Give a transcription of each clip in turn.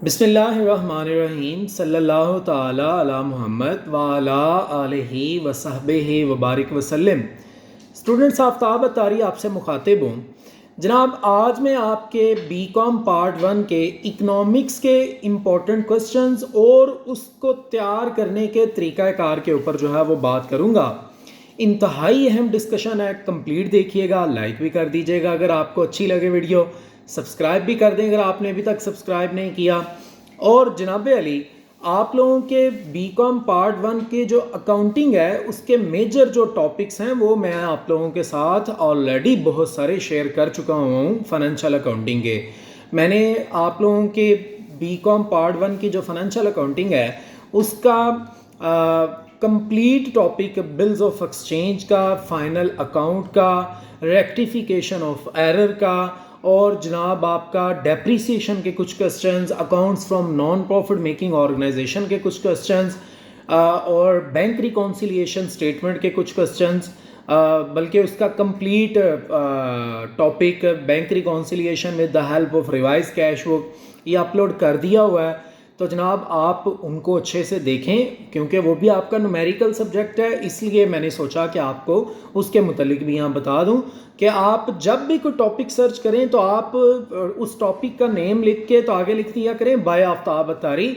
بسم اللہ الرحمن الرحیم صلی اللہ تعالی علی محمد وعلی آلہ وصحبہ وبارک وسلم۔ اسٹوڈنٹس، آفتاب اتاری آپ سے مخاطب ہوں۔ جناب، آج میں آپ کے بی کام پارٹ 1 کے اکنامکس کے امپورٹنٹ کوسچنز اور اس کو تیار کرنے کے طریقہ کار کے اوپر جو ہے وہ بات کروں گا۔ انتہائی اہم ڈسکشن ہے، کمپلیٹ دیکھیے گا، لائک بھی کر دیجیے گا اگر آپ کو اچھی لگے ویڈیو، سبسکرائب بھی کر دیں اگر آپ نے ابھی تک سبسکرائب نہیں کیا۔ اور جناب علی، آپ لوگوں کے بی کام پارٹ 1 کے جو اکاؤنٹنگ ہے اس کے میجر جو ٹاپکس ہیں وہ میں آپ لوگوں کے ساتھ آلریڈی بہت سارے شیئر کر چکا ہوں فائنینشیل اکاؤنٹنگ کے۔ میں نے آپ لوگوں کے بی کام پارٹ 1 کی جو فائنینشیل اکاؤنٹنگ ہے اس کا complete topic bills of exchange کا، فائنل اکاؤنٹ کا، ریکٹیفیکیشن آف ایرر کا، اور جناب آپ کا ڈیپریسیشن کے کچھ questions, accounts from non profit making organisation کے کچھ کوسچنز، اور بینک ریکونسیلیشن اسٹیٹمنٹ کے کچھ کوسچنز، بلکہ اس کا complete topic bank reconciliation with the help of revise cash book یہ اپلوڈ کر دیا ہوا ہے۔ تو جناب آپ ان کو اچھے سے دیکھیں کیونکہ وہ بھی آپ کا نومیریکل سبجیکٹ ہے، اس لیے میں نے سوچا کہ آپ کو اس کے متعلق بھی یہاں بتا دوں کہ آپ جب بھی کوئی ٹاپک سرچ کریں تو آپ اس ٹاپک کا نیم لکھ کے تو آگے لکھ دیا کریں بائی آفتاب اتاری،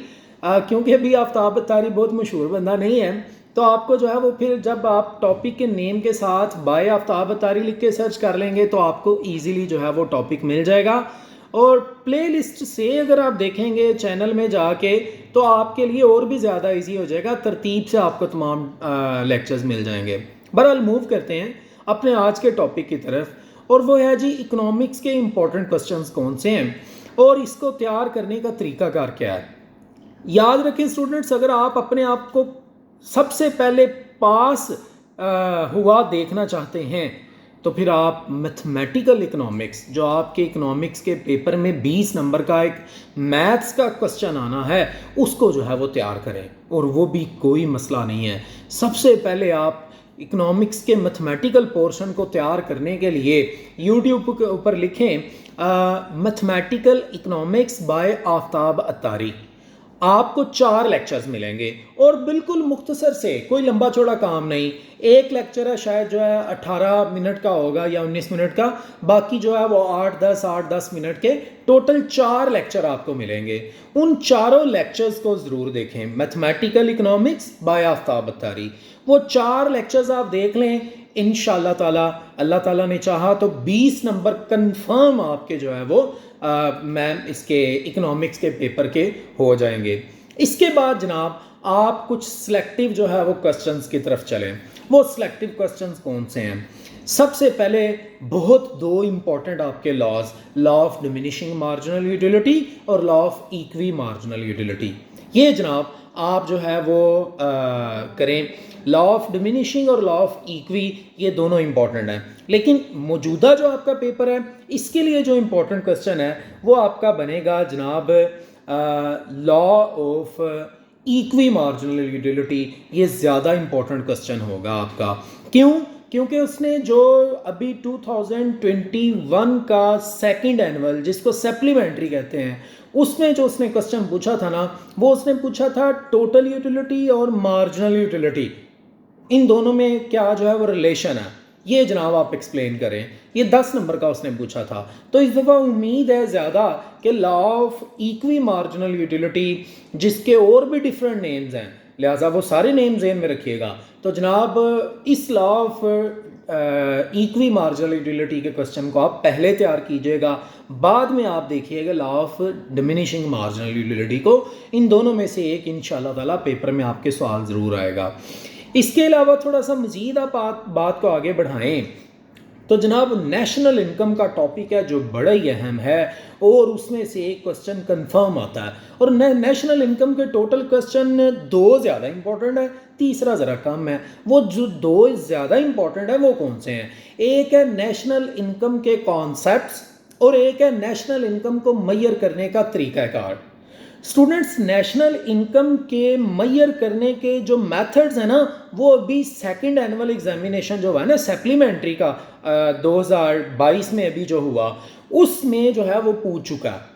کیونکہ ابھی آفتاب اتاری بہت مشہور بندہ نہیں ہے، تو آپ کو جو ہے وہ پھر جب آپ ٹاپک کے نیم کے ساتھ بائی آفتاب اتاری لکھ کے سرچ کر لیں گے تو آپ کو ایزیلی جو ہے وہ ٹاپک مل جائے گا۔ اور پلے لسٹ سے اگر آپ دیکھیں گے چینل میں جا کے تو آپ کے لیے اور بھی زیادہ ایزی ہو جائے گا، ترتیب سے آپ کو تمام لیکچرز مل جائیں گے۔ بہرحال موو کرتے ہیں اپنے آج کے ٹاپک کی طرف، اور وہ ہے جی اکنامکس کے امپورٹنٹ کوسچنز کون سے ہیں اور اس کو تیار کرنے کا طریقہ کار کیا ہے۔ یاد رکھیں اسٹوڈنٹس، اگر آپ اپنے آپ کو سب سے پہلے پاس ہوا دیکھنا چاہتے ہیں تو پھر آپ میتھمیٹیکل اکنامکس، جو آپ کے اکنامکس کے پیپر میں 20 نمبر کا ایک میتھس کا کوسچن آنا ہے، اس کو جو ہے وہ تیار کریں، اور وہ بھی کوئی مسئلہ نہیں ہے۔ سب سے پہلے آپ اکنامکس کے میتھمیٹیکل پورشن کو تیار کرنے کے لیے یوٹیوب کے اوپر لکھیں میتھمیٹیکل اکنامکس بائی آفتاب اتاری، آپ کو 4 لیکچرز ملیں گے، اور بالکل مختصر سے، کوئی لمبا چوڑا کام نہیں۔ ایک لیکچر ہے شاید جو ہے 18 منٹ کا ہوگا یا 19 منٹ کا، باقی جو ہے وہ 8-10 منٹ کے، ٹوٹل 4 لیکچر آپ کو ملیں گے۔ ان چاروں لیکچرز کو ضرور دیکھیں، میتھمیٹیکل اکنامکس بائی آفتاب اتاری، وہ 4 لیکچرز آپ دیکھ لیں، انشاءاللہ تعالی اللہ تعالیٰ نے چاہا تو 20 نمبر کنفرم آپ کے جو ہے وہ میم اس کے اکنامکس کے پیپر کے ہو جائیں گے۔ اس کے بعد جناب آپ کچھ سلیکٹیو جو ہے وہ کوسچنز کی طرف چلیں۔ وہ سلیکٹیو کوسچنز کون سے ہیں؟ سب سے پہلے بہت 2 امپورٹنٹ آپ کے laws, law of diminishing marginal utility اور لا آف ایکوی مارجنل یوٹیلیٹی، یہ جناب آپ جو ہے وہ کریں۔ لا آف ڈیمینشنگ اور لا آف ایکوی یہ دونوں امپورٹنٹ ہیں، لیکن موجودہ جو آپ کا پیپر ہے اس کے لیے جو امپورٹنٹ کوسچن ہے وہ آپ کا بنے گا جناب لا آف ایکوی مارجنل یوٹیلیٹی، یہ زیادہ امپورٹنٹ کوسچن ہوگا آپ کا۔ کیوں؟ کیونکہ اس نے جو ابھی 2021 کا سیکنڈ اینول جس کو سپلیمنٹری کہتے ہیں، اس میں جو اس نے کوسچن پوچھا تھا نا، وہ اس نے پوچھا تھا ٹوٹل یوٹیلیٹی اور مارجنل یوٹیلیٹی، ان دونوں میں کیا جو ہے وہ ریلیشن ہے، یہ جناب آپ ایکسپلین کریں۔ یہ 10 نمبر کا اس نے پوچھا تھا، تو اس دفعہ امید ہے زیادہ کہ لا آف ایکوی مارجنل یوٹیلیٹی جس کے اور بھی ڈفرینٹ نیمز ہیں، لہٰذا وہ سارے نیم ذہن میں رکھیے گا، تو جناب اس لا آف ایکوی مارجنل یوٹیلیٹی کے کوسچن کو آپ پہلے تیار کیجیے گا، بعد میں آپ دیکھیے گا law of diminishing marginal utility کو۔ ان دونوں میں سے ایک انشاءاللہ تعالیٰ پیپر میں آپ کے سوال ضرور آئے گا۔ اس کے علاوہ تھوڑا سا مزید آپ بات کو آگے بڑھائیں تو جناب نیشنل انکم کا ٹاپک ہے جو بڑا ہی اہم ہے، اور اس میں سے ایک کوسچن کنفرم آتا ہے، اور نیشنل انکم کے ٹوٹل کوسچن 2 زیادہ امپورٹنٹ ہے، تیسرا ذرا کم ہے۔ وہ جو 2 زیادہ امپورٹنٹ ہے وہ کون سے ہیں؟ ایک ہے نیشنل انکم کے کانسیپٹس، اور ایک ہے نیشنل انکم کو میئر کرنے کا طریقہ کار۔ اسٹوڈنٹس، نیشنل انکم کے میئر کرنے کے جو میتھڈز ہیں نا، وہ ابھی سیکنڈ اینول ایگزامینیشن جو ہے نا سپلیمنٹری کا 2022 میں ابھی جو ہوا، اس میں جو ہے وہ پوچھ چکا ہے۔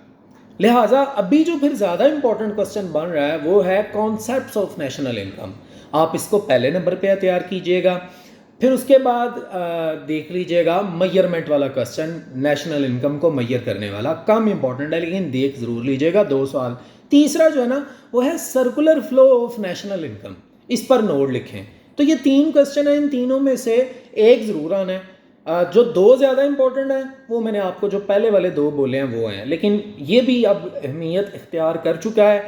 لہٰذا ابھی جو پھر زیادہ امپورٹنٹ کوسچن بن رہا ہے وہ ہے کانسیپٹس آف نیشنل انکم. آپ اس کو پہلے نمبر پہ تیار کیجئے گا. پھر اس کے بعد دیکھ لیجئے گا میئرمنٹ والا کوسچن, نیشنل انکم کو میئر کرنے والا, کم امپورٹنٹ ہے لیکن دیکھ ضرور لیجئے گا, 2 سوال. تیسرا جو ہے نا وہ ہے circular flow of national income, اس پر نوٹ لکھیں. تو یہ 3 کوسچن ہیں, ان تینوں میں سے ایک ضرور آنا ہے. جو 2 زیادہ امپورٹنٹ ہیں وہ میں نے آپ کو جو پہلے والے 2 بولے ہیں وہ ہیں, لیکن یہ بھی اب اہمیت اختیار کر چکا ہے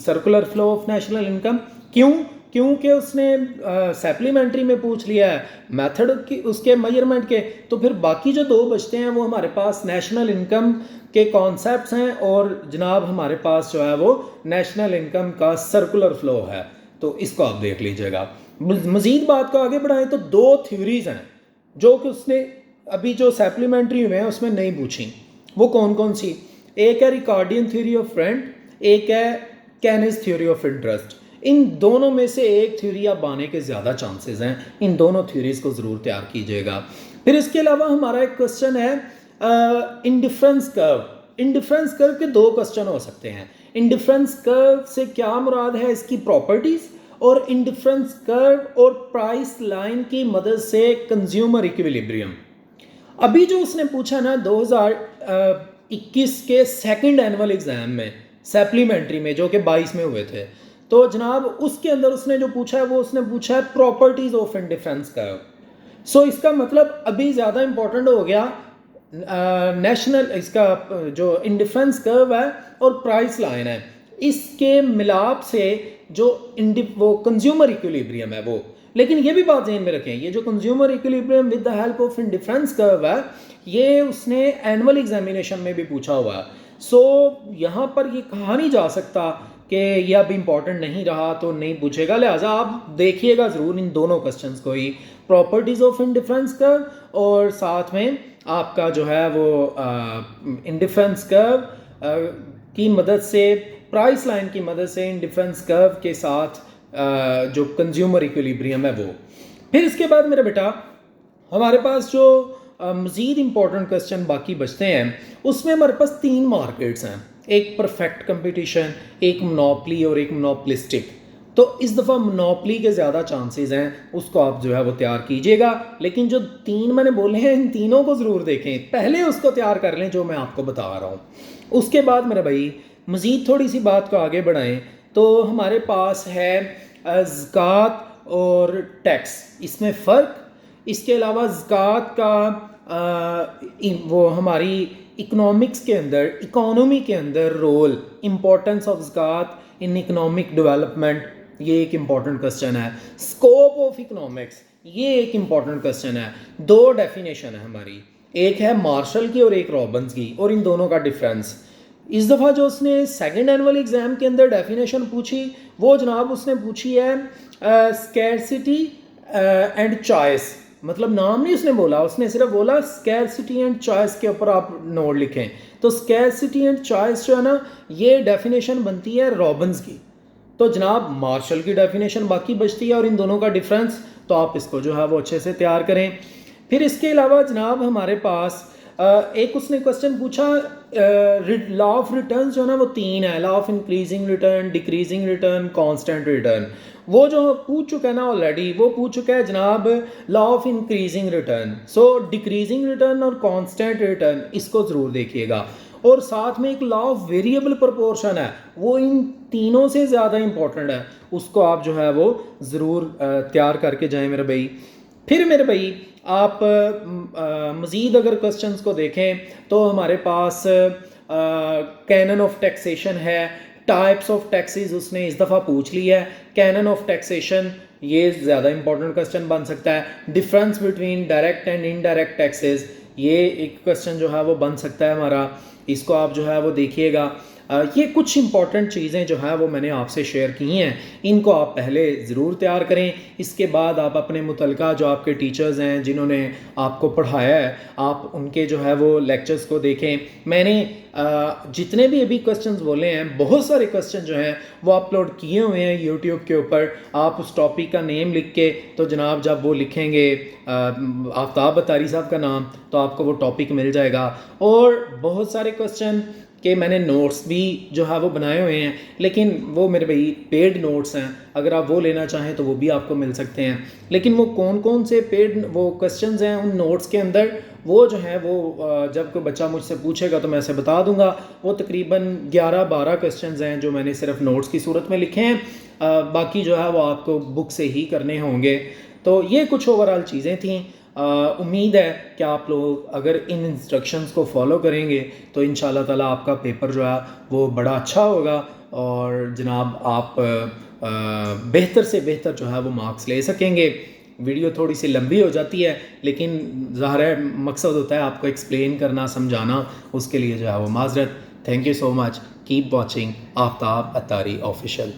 circular flow of national income. کیونکہ اس نے سپلیمنٹری میں پوچھ لیا ہے میتھڈ کی اس کے میئرمنٹ کے, تو پھر باقی جو 2 بچتے ہیں وہ ہمارے پاس نیشنل انکم کے کانسیپٹس ہیں اور جناب ہمارے پاس جو ہے وہ نیشنل انکم کا سرکولر فلو ہے. تو اس کو آپ دیکھ لیجئے گا. مزید بات کو آگے بڑھائیں تو 2 تھیوریز ہیں جو کہ اس نے ابھی جو سپلیمنٹری ہوئے ہیں اس میں نہیں پوچھی. وہ کون کون سی؟ ایک ہے ریکارڈین تھیوری آف رینٹ, ایک ہے کینز تھیوری آف انٹرسٹ. ان دونوں میں سے ایک تھیوری اب آنے کے زیادہ چانسز ہیں, ان دونوں تھیوریز کو ضرور تیار کیجیے گا. پھر اس کے علاوہ ہمارا ایک کوسچن ہے انڈیفرنس کرو. انڈیفرنس کرو کے 2 کوسچن ہو سکتے ہیں. انڈیفرنس کرو سے کیا مراد ہے اس کی پراپرٹیز, اور انڈیفرنس کرو اور پرائس لائن کی مدد سے کنزیومر ایکویلیبریم. ابھی جو اس نے پوچھا نا 2021 کے سیکنڈ اینول ایگزام میں سپلیمنٹری میں جو کہ 22 میں ہوئے تھے, تو جناب اس کے اندر اس نے جو پوچھا ہے وہ اس نے پوچھا ہے پراپرٹیز آف انڈیفرنس کرو. سو اس کا مطلب ابھی زیادہ امپورٹنٹ ہو گیا نیشنل اس کا جو انڈیفرنس کرو ہے اور پرائس لائن ہے, اس کے ملاپ سے جو وہ کنزیومر ایکویلیبریم ہے وہ. لیکن یہ بھی بات ذہن میں رکھیں, یہ جو consumer equilibrium with the help of indifference کرو ہے یہ اس نے اینول ایگزامینیشن میں بھی پوچھا ہوا ہے. سو یہاں پر یہ کہا نہیں جا سکتا کہ یہ اب امپورٹنٹ نہیں رہا تو نہیں پوچھے گا. لہٰذا آپ دیکھیے گا ضرور ان دونوں کوسچنس کو ہی, پراپرٹیز آف انڈیفرنس کرو اور ساتھ میں آپ کا جو ہے وہ انڈیفرنس کرو کی مدد سے, پرائس لائن کی مدد سے انڈیفرنس کرو کے ساتھ جو کنزیومر ایکویلیبریم ہے وہ. پھر اس کے بعد میرے بیٹا ہمارے پاس جو مزید امپورٹنٹ کوسچن باقی بچتے ہیں اس میں ہمارے پاس 3 مارکیٹس ہیں, ایک پرفیکٹ کمپٹیشن, ایک مونوپلی اور ایک مونوپلسٹک. تو اس دفعہ مونوپلی کے زیادہ چانسز ہیں, اس کو آپ جو ہے وہ تیار کیجئے گا. لیکن جو 3 میں نے بولے ہیں ان تینوں کو ضرور دیکھیں, پہلے اس کو تیار کر لیں جو میں آپ کو بتا رہا ہوں. اس کے بعد میرے بھائی مزید تھوڑی سی بات کو آگے بڑھائیں تو ہمارے پاس ہے زکوٰۃ اور ٹیکس, اس میں فرق. اس کے علاوہ زکوٰۃ کا وہ ہماری اکنامکس کے اندر, اکانومی کے اندر رول, امپورٹنس آف زکوٰۃ ان اکنامک ڈیولپمنٹ, یہ ایک امپورٹنٹ کوسچن ہے. اسکوپ آف اکنامکس, یہ ایک امپورٹنٹ کوسچن ہے. 2 ڈیفینیشن ہے ہماری, ایک ہے مارشل کی اور ایک رابنز کی, اور ان دونوں کا ڈفرینس. اس دفعہ جو اس نے سیکنڈ اینول ایگزام کے اندر ڈیفینیشن پوچھی وہ جناب اس نے پوچھی ہے اسکیرسٹی اینڈ چوائس. مطلب نام نہیں اس نے بولا, اس نے صرف بولا اسکیرسٹی اینڈ چوائس کے اوپر آپ نوٹ لکھیں. تو اسکیرسٹی اینڈ چوائس جو ہے نا یہ ڈیفینیشن بنتی ہے رابنز کی. تو جناب مارشل کی ڈیفینیشن باقی بچتی ہے اور ان دونوں کا ڈفرینس, تو آپ اس کو جو ہے وہ اچھے سے تیار کریں. پھر اس کے علاوہ جناب ہمارے پاس ایک اس نے کوسچن پوچھا لا آف ریٹرنز جو ہے نا وہ 3 ہے, law of increasing return, decreasing return, constant return. وہ جو پوچھ چکا ہے نا آلریڈی, وہ پوچھ چکا ہے جناب law of increasing return. So decreasing return اور کانسٹنٹ ریٹرن اس کو ضرور دیکھیے گا. اور ساتھ میں ایک لا آف ویریبل پرپورشن ہے, وہ ان تینوں سے زیادہ امپورٹنٹ ہے, اس کو آپ جو ہے وہ ضرور تیار کر کے جائیں میرے بھائی. پھر میرے بھائی آپ مزید اگر کوسچنس کو دیکھیں تو ہمارے پاس کینن آف ٹیکسیشن ہے, ٹائپس آف ٹیکسز اس نے اس دفعہ پوچھ لی ہے. کینن آف ٹیکسیشن یہ زیادہ امپورٹنٹ کوسچن بن سکتا ہے. Difference between direct and indirect taxes, یہ ایک کوسچن جو ہے وہ بن سکتا ہے ہمارا, اس کو آپ جو ہے وہ دیکھیے گا. یہ کچھ امپورٹنٹ چیزیں جو ہیں وہ میں نے آپ سے شیئر کی ہیں, ان کو آپ پہلے ضرور تیار کریں. اس کے بعد آپ اپنے متعلقہ جو آپ کے ٹیچرز ہیں جنہوں نے آپ کو پڑھایا ہے, آپ ان کے جو ہے وہ لیکچرز کو دیکھیں. میں نے جتنے بھی ابھی کوسچنز بولے ہیں, بہت سارے کوسچن جو ہیں وہ اپلوڈ کیے ہوئے ہیں یوٹیوب کے اوپر. آپ اس ٹاپک کا نیم لکھ کے, تو جناب جب وہ لکھیں گے آفتاب اتاری صاحب کا نام, تو آپ کو وہ ٹاپک مل جائے گا. اور بہت سارے کوسچن کہ میں نے نوٹس بھی جو ہے وہ بنائے ہوئے ہیں، لیکن وہ میرے بھائی پیڈ نوٹس ہیں، اگر آپ وہ لینا چاہیں تو وہ بھی آپ کو مل سکتے ہیں. لیکن وہ کون کون سے پیڈ وہ کوسچنز ہیں ان نوٹس کے اندر، وہ جو ہے وہ جب کوئی بچہ مجھ سے پوچھے گا تو میں اسے بتا دوں گا. وہ تقریباً 11-12 کوسچنز ہیں جو میں نے صرف نوٹس کی صورت میں لکھے ہیں، باقی جو ہے وہ آپ کو بک سے ہی کرنے ہوں گے. تو یہ کچھ اوورآل چیزیں تھیں. امید ہے کہ آپ لوگ اگر ان انسٹرکشنز کو فالو کریں گے تو ان شاء اللہ تعالیٰ آپ کا پیپر جو ہے وہ بڑا اچھا ہوگا، اور جناب آپ بہتر سے بہتر جو ہے وہ مارکس لے سکیں گے. ویڈیو تھوڑی سی لمبی ہو جاتی ہے، لیکن ظاہر ہے مقصد ہوتا ہے آپ کو ایکسپلین کرنا، سمجھانا، اس کے لیے جو ہے وہ معذرت. Thank you so much. Keep watching Aftab Attari official.